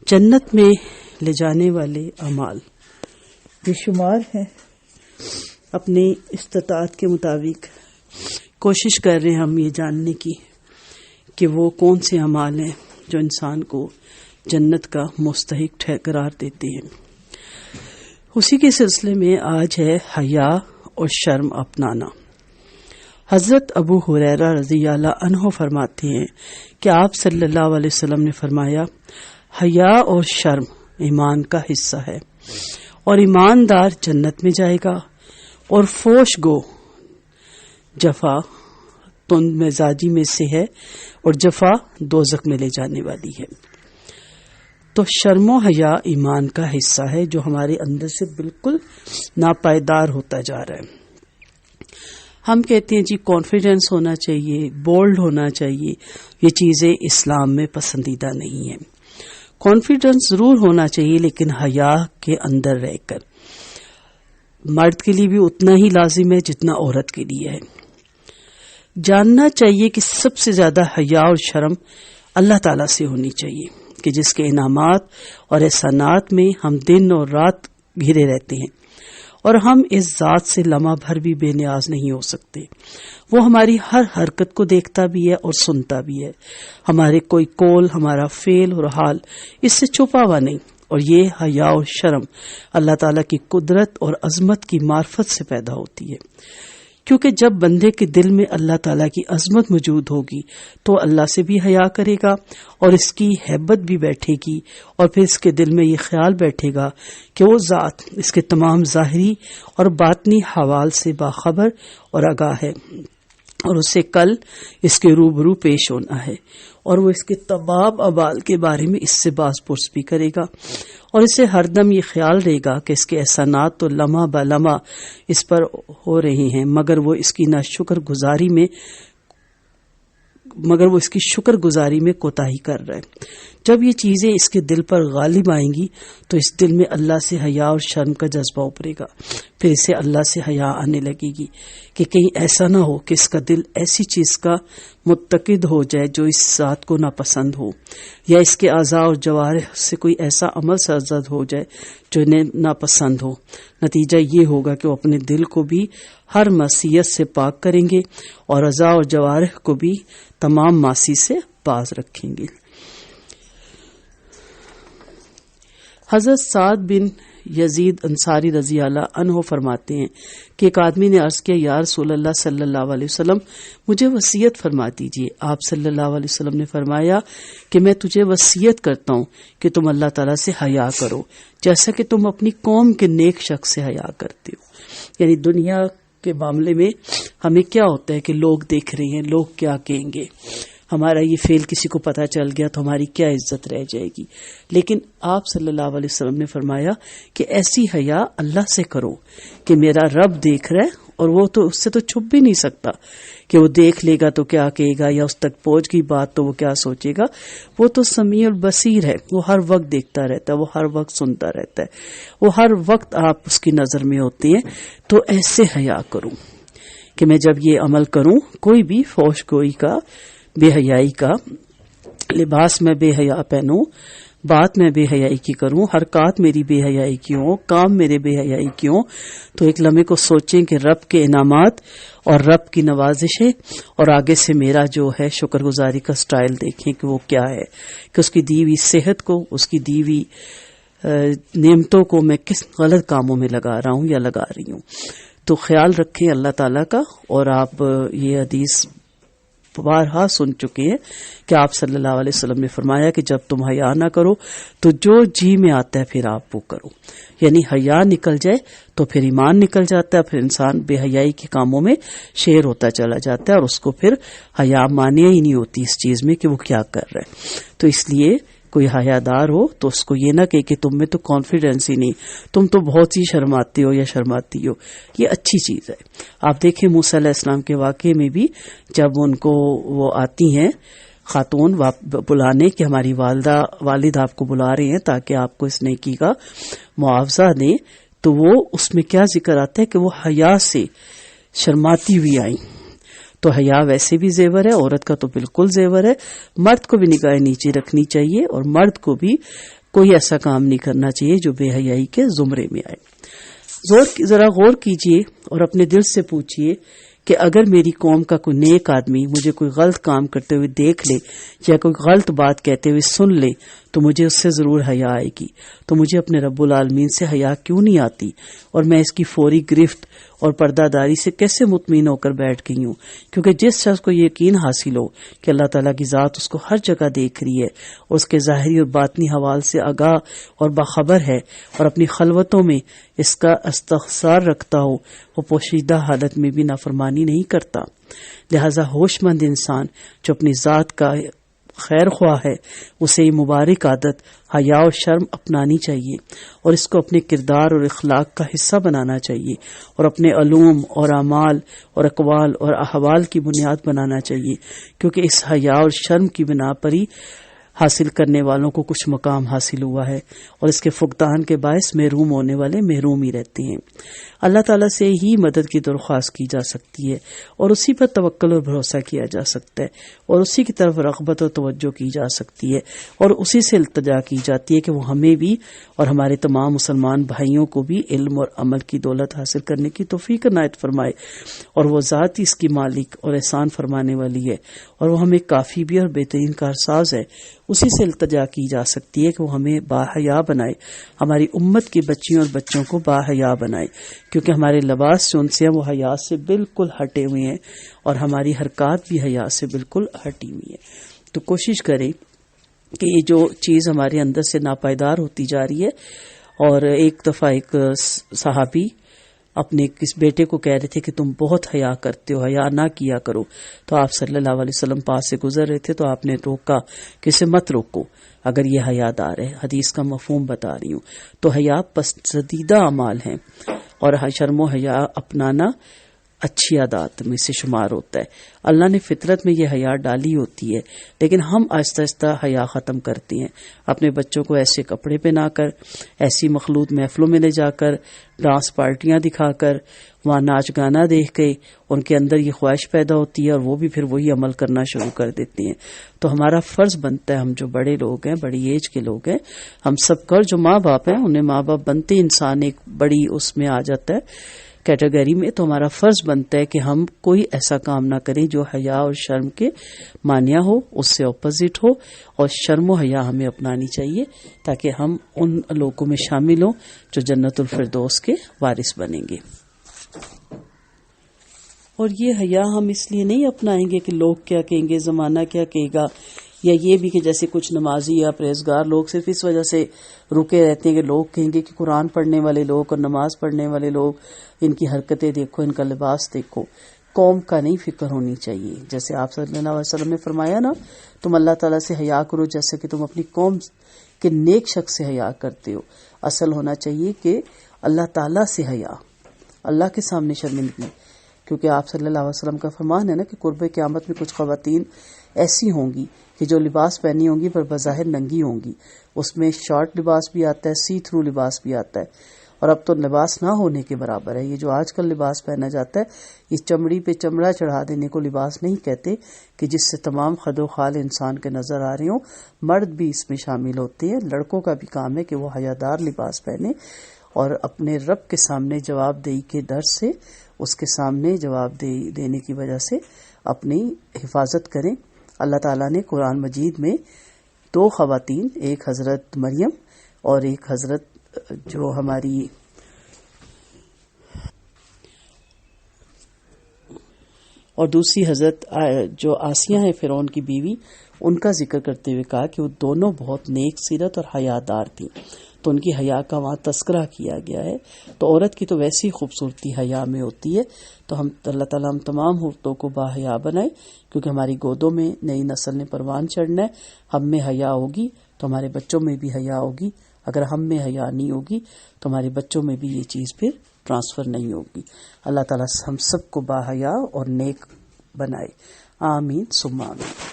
جنت میں لے جانے والے اعمال بے شمار ہیں. اپنی استطاعت کے مطابق کوشش کر رہے ہیں ہم یہ جاننے کی کہ وہ کون سے اعمال ہیں جو انسان کو جنت کا مستحق قرار دیتے ہیں. اسی کے سلسلے میں آج ہے حیا اور شرم اپنانا. حضرت ابو ہریرہ رضی اللہ عنہ فرماتے ہیں کہ آپ صلی اللہ علیہ وسلم نے فرمایا، حیا اور شرم ایمان کا حصہ ہے اور ایماندار جنت میں جائے گا، اور فوش گو جفا تند مزاجی میں سے ہے اور جفا دوزخ میں لے جانے والی ہے. تو شرم و حیا ایمان کا حصہ ہے جو ہمارے اندر سے بالکل ناپائیدار ہوتا جا رہا ہے. ہم کہتے ہیں جی کانفیڈنس ہونا چاہیے، بولڈ ہونا چاہیے. یہ چیزیں اسلام میں پسندیدہ نہیں ہیں. کانفیڈنس ضرور ہونا چاہیے لیکن حیا کے اندر رہ کر. مرد کے لیے بھی اتنا ہی لازم ہے جتنا عورت کے لیے ہے. جاننا چاہیے کہ سب سے زیادہ حیا اور شرم اللہ تعالیٰ سے ہونی چاہیے کہ جس کے انعامات اور احسانات میں ہم دن اور رات گھرے رہتے ہیں، اور ہم اس ذات سے لمحہ بھر بھی بے نیاز نہیں ہو سکتے. وہ ہماری ہر حرکت کو دیکھتا بھی ہے اور سنتا بھی ہے. ہمارے کوئی قول، ہمارا فعل اور حال اس سے چھپا ہوا نہیں. اور یہ حیا اور شرم اللہ تعالیٰ کی قدرت اور عظمت کی معرفت سے پیدا ہوتی ہے، کیونکہ جب بندے کے دل میں اللہ تعالیٰ کی عظمت موجود ہوگی تو اللہ سے بھی حیا کرے گا اور اس کی ہیبت بھی بیٹھے گی، اور پھر اس کے دل میں یہ خیال بیٹھے گا کہ وہ ذات اس کے تمام ظاہری اور باطنی حوال سے باخبر اور آگاہ ہے، اور اسے کل اس کے روبرو پیش ہونا ہے، اور وہ اس کے تمام اعمال کے بارے میں اس سے باز پرس بھی کرے گا، اور اسے ہر دم یہ خیال رہے گا کہ اس کے احسانات تو لمحہ بہ لمحہ اس پر ہو رہے ہیں، مگر وہ اس کی شکر گزاری میں کوتاہی کر رہا ہے. جب یہ چیزیں اس کے دل پر غالب آئیں گی تو اس دل میں اللہ سے حیا اور شرم کا جذبہ ابھرے گا. پھر اسے اللہ سے حیا آنے لگے گی کہ کہیں ایسا نہ ہو کہ اس کا دل ایسی چیز کا متقد ہو جائے جو اس ذات کو ناپسند ہو، یا اس کے اعضاء اور جوارح سے کوئی ایسا عمل سرزد ہو جائے جو انہیں ناپسند ہو. نتیجہ یہ ہوگا کہ وہ اپنے دل کو بھی ہر معصیت سے پاک کریں گے اور اعضاء اور جوارح کو بھی تمام معاصی سے باز رکھیں گے. حضرت سعد بن یزید انصاری رضی اللہ عنہ فرماتے ہیں کہ ایک آدمی نے عرض کیا، یا رسول اللہ صلی اللہ علیہ وسلم، مجھے وصیت فرما دیجیے. آپ صلی اللہ علیہ وسلم نے فرمایا کہ میں تجھے وصیت کرتا ہوں کہ تم اللہ تعالیٰ سے حیا کرو جیسا کہ تم اپنی قوم کے نیک شخص سے حیا کرتے ہو. یعنی دنیا کے معاملے میں ہمیں کیا ہوتا ہے کہ لوگ دیکھ رہے ہیں، لوگ کیا کہیں گے، ہمارا یہ فعل کسی کو پتہ چل گیا تو ہماری کیا عزت رہ جائے گی. لیکن آپ صلی اللہ علیہ وسلم نے فرمایا کہ ایسی حیا اللہ سے کرو کہ میرا رب دیکھ رہا ہے، اور وہ تو اس سے تو چھپ بھی نہیں سکتا کہ وہ دیکھ لے گا تو کیا کہے گا، یا اس تک پہنچ گئی بات تو وہ کیا سوچے گا. وہ تو سمیع البصیر ہے، وہ ہر وقت دیکھتا رہتا ہے، وہ ہر وقت سنتا رہتا ہے، وہ ہر وقت آپ اس کی نظر میں ہوتے ہیں. تو ایسے حیا کروں کہ میں جب یہ عمل کروں، کوئی بھی فحش گوئی کا، بے حیائی کا لباس میں بے حیا پہنوں، بات میں بے حیائی کی کروں، حرکات میری بے حیائی کی ہوں، کام میرے بے حیائی کی ہوں، تو ایک لمحے کو سوچیں کہ رب کے انعامات اور رب کی نوازشیں، اور آگے سے میرا جو ہے شکر گزاری کا سٹائل دیکھیں کہ وہ کیا ہے، کہ اس کی دی ہوئی صحت کو، اس کی دی ہوئی نعمتوں کو میں کس غلط کاموں میں لگا رہا ہوں یا لگا رہی ہوں. تو خیال رکھیں اللہ تعالیٰ کا. اور آپ یہ حدیث بارہا سن چکے ہیں کہ آپ صلی اللہ علیہ وسلم نے فرمایا کہ جب تم حیا نہ کرو تو جو جی میں آتا ہے پھر آپ وہ کرو. یعنی حیا نکل جائے تو پھر ایمان نکل جاتا ہے، پھر انسان بے حیائی کے کاموں میں شیر ہوتا چلا جاتا ہے، اور اس کو پھر حیا مانیہ ہی نہیں ہوتی اس چیز میں کہ وہ کیا کر رہا ہے. تو اس لیے کوئی حیادار ہو تو اس کو یہ نہ کہ تم میں تو کانفیڈنس ہی نہیں، تم تو بہت ہی شرماتے ہو یا شرماتی ہو. یہ اچھی چیز ہے. آپ دیکھیں موسیٰ علیہ السلام کے واقعے میں بھی جب ان کو وہ آتی ہیں خاتون بلانے کہ ہماری والد آپ کو بلا رہے ہیں تاکہ آپ کو اس نیکی کا معاوضہ دیں، تو وہ اس میں کیا ذکر آتا ہے کہ وہ حیا سے شرماتی ہوئی آئیں. تو حیا ویسے بھی زیور ہے، عورت کا تو بالکل زیور ہے. مرد کو بھی نگاہ نیچے رکھنی چاہیے اور مرد کو بھی کوئی ایسا کام نہیں کرنا چاہیے جو بے حیائی کے زمرے میں آئے۔ ذرا غور کیجئے اور اپنے دل سے پوچھئے کہ اگر میری قوم کا کوئی نیک آدمی مجھے کوئی غلط کام کرتے ہوئے دیکھ لے یا کوئی غلط بات کہتے ہوئے سن لے تو مجھے اس سے ضرور حیا آئے گی، تو مجھے اپنے رب العالمین سے حیا کیوں نہیں آتی، اور میں اس کی فوری گرفت اور پردہ داری سے کیسے مطمئن ہو کر بیٹھ گئی ہوں؟ کیونکہ جس شخص کو یقین حاصل ہو کہ اللہ تعالیٰ کی ذات اس کو ہر جگہ دیکھ رہی ہے، اس کے ظاہری اور باطنی حوال سے آگاہ اور باخبر ہے، اور اپنی خلوتوں میں اس کا استحضار رکھتا ہو، وہ پوشیدہ حالت میں بھی نافرمانی نہیں کرتا۔ لہذا ہوش مند انسان جو اپنی ذات کا خیر خواہ ہے، اسے یہ مبارک عادت حیا اور شرم اپنانی چاہیے، اور اس کو اپنے کردار اور اخلاق کا حصہ بنانا چاہیے، اور اپنے علوم اور اعمال اور اقوال اور احوال کی بنیاد بنانا چاہیے، کیونکہ اس حیا اور شرم کی بنا پر ہی حاصل کرنے والوں کو کچھ مقام حاصل ہوا ہے، اور اس کے فقدان کے باعث محروم ہونے والے محروم ہی رہتے ہیں۔ اللہ تعالیٰ سے ہی مدد کی درخواست کی جا سکتی ہے، اور اسی پر توکل اور بھروسہ کیا جا سکتا ہے، اور اسی کی طرف رغبت اور توجہ کی جا سکتی ہے، اور اسی سے التجا کی جاتی ہے کہ وہ ہمیں بھی اور ہمارے تمام مسلمان بھائیوں کو بھی علم اور عمل کی دولت حاصل کرنے کی توفیق عنایت فرمائے، اور وہ ذات ہی اس کی مالک اور احسان فرمانے والی ہے، اور وہ ہمیں کافی بھی اور بہترین کارساز ہے۔ اسی سے التجا کی جا سکتی ہے کہ وہ ہمیں باحیا بنائے، ہماری امت کی بچیوں اور بچوں کو باحیا بنائے، کیونکہ ہمارے لباس جو ان سے ہیں وہ حیا سے بالکل ہٹے ہوئے ہیں، اور ہماری حرکات بھی حیا سے بالکل ہٹی ہوئی ہیں۔ تو کوشش کریں کہ یہ جو چیز ہمارے اندر سے ناپائیدار ہوتی جا رہی ہے، اور ایک دفعہ ایک صحابی اپنے کس بیٹے کو کہہ رہے تھے کہ تم بہت حیا کرتے ہو، حیا نہ کیا کرو، تو آپ صلی اللہ علیہ وسلم پاس سے گزر رہے تھے تو آپ نے روکا کہ اسے مت روکو اگر یہ حیا دار ہے، حدیث کا مفہوم بتا رہی ہوں۔ تو حیا پسندیدہ اعمال ہیں، اور شرم و حیا اپنانا اچھی عادات میں سے شمار ہوتا ہے۔ اللہ نے فطرت میں یہ حیا ڈالی ہوتی ہے، لیکن ہم آہستہ آہستہ حیا ختم کرتے ہیں، اپنے بچوں کو ایسے کپڑے پہنا کر، ایسی مخلوط محفلوں میں لے جا کر، ڈانس پارٹیاں دکھا کر، وہاں ناچ گانا دیکھ کے ان کے اندر یہ خواہش پیدا ہوتی ہے، اور وہ بھی پھر وہی عمل کرنا شروع کر دیتے ہیں۔ تو ہمارا فرض بنتا ہے، ہم جو بڑے لوگ ہیں، بڑی ایج کے لوگ ہیں، ہم سب کا، جو ماں باپ ہیں، انہیں ماں باپ بنتے انسان ایک بڑی اس میں آ جاتا ہے کیٹیگری میں، تو ہمارا فرض بنتا ہے کہ ہم کوئی ایسا کام نہ کریں جو حیا اور شرم کے مانیہ ہو، اس سے اپوزٹ ہو، اور شرم و حیا ہمیں اپنانی چاہیے تاکہ ہم ان لوگوں میں شامل ہوں جو جنت الفردوس کے وارث بنیں گے۔ اور یہ حیا ہم اس لیے نہیں اپنائیں گے کہ لوگ کیا کہیں گے، زمانہ کیا کہے گا، یا یہ بھی کہ جیسے کچھ نمازی یا پرہیزگار لوگ صرف اس وجہ سے رکے رہتے ہیں کہ لوگ کہیں گے کہ قرآن پڑھنے والے لوگ اور نماز پڑھنے والے لوگ، ان کی حرکتیں دیکھو، ان کا لباس دیکھو۔ قوم کا نہیں فکر ہونی چاہیے، جیسے آپ صلی اللہ علیہ وسلم نے فرمایا نا، تم اللہ تعالیٰ سے حیا کرو جیسے کہ تم اپنی قوم کے نیک شخص سے حیا کرتے ہو۔ اصل ہونا چاہیے کہ اللہ تعالیٰ سے حیا، اللہ کے سامنے شرمندگی، کیونکہ آپ صلی اللہ علیہ وسلم کا فرمان ہے نا کہ قرب قیامت میں کچھ خواتین ایسی ہوں گی کہ جو لباس پہنی ہوں گی پر بظاہر ننگی ہوں گی، اس میں شارٹ لباس بھی آتا ہے، سی تھرو لباس بھی آتا ہے، اور اب تو لباس نہ ہونے کے برابر ہے۔ یہ جو آج کل لباس پہنا جاتا ہے، اس چمڑی پہ چمڑا چڑھا دینے کو لباس نہیں کہتے، کہ جس سے تمام خد و خال انسان کے نظر آ رہے ہوں۔ مرد بھی اس میں شامل ہوتے ہیں، لڑکوں کا بھی کام ہے کہ وہ حیادار لباس پہنے، اور اپنے رب کے سامنے جواب دہی کے ڈر سے، اس کے سامنے جواب دینے کی وجہ سے اپنی حفاظت کریں۔ اللہ تعالیٰ نے قرآن مجید میں 2 خواتین، ایک حضرت مریم اور ایک حضرت جو ہماری اور دوسری حضرت جو آسیہ ہے فرعون کی بیوی، ان کا ذکر کرتے ہوئے کہا کہ وہ دونوں بہت نیک سیرت اور حیادار تھیں، تو ان کی حیا کا وہاں تذکرہ کیا گیا ہے۔ تو عورت کی تو ویسی خوبصورتی حیا میں ہوتی ہے، تو ہم اللہ تعالیٰ ہم تمام عورتوں کو باحیا بنائے، کیونکہ ہماری گودوں میں نئی نسل نے پروان چڑھنا ہے۔ ہم میں حیا ہوگی تو ہمارے بچوں میں بھی حیا ہوگی، اگر ہم میں حیا نہیں ہوگی تو ہمارے بچوں میں بھی یہ چیز پھر ٹرانسفر نہیں ہوگی۔ اللہ تعالیٰ ہم سب کو باحیا اور نیک بنائے، آمین ثم آمین۔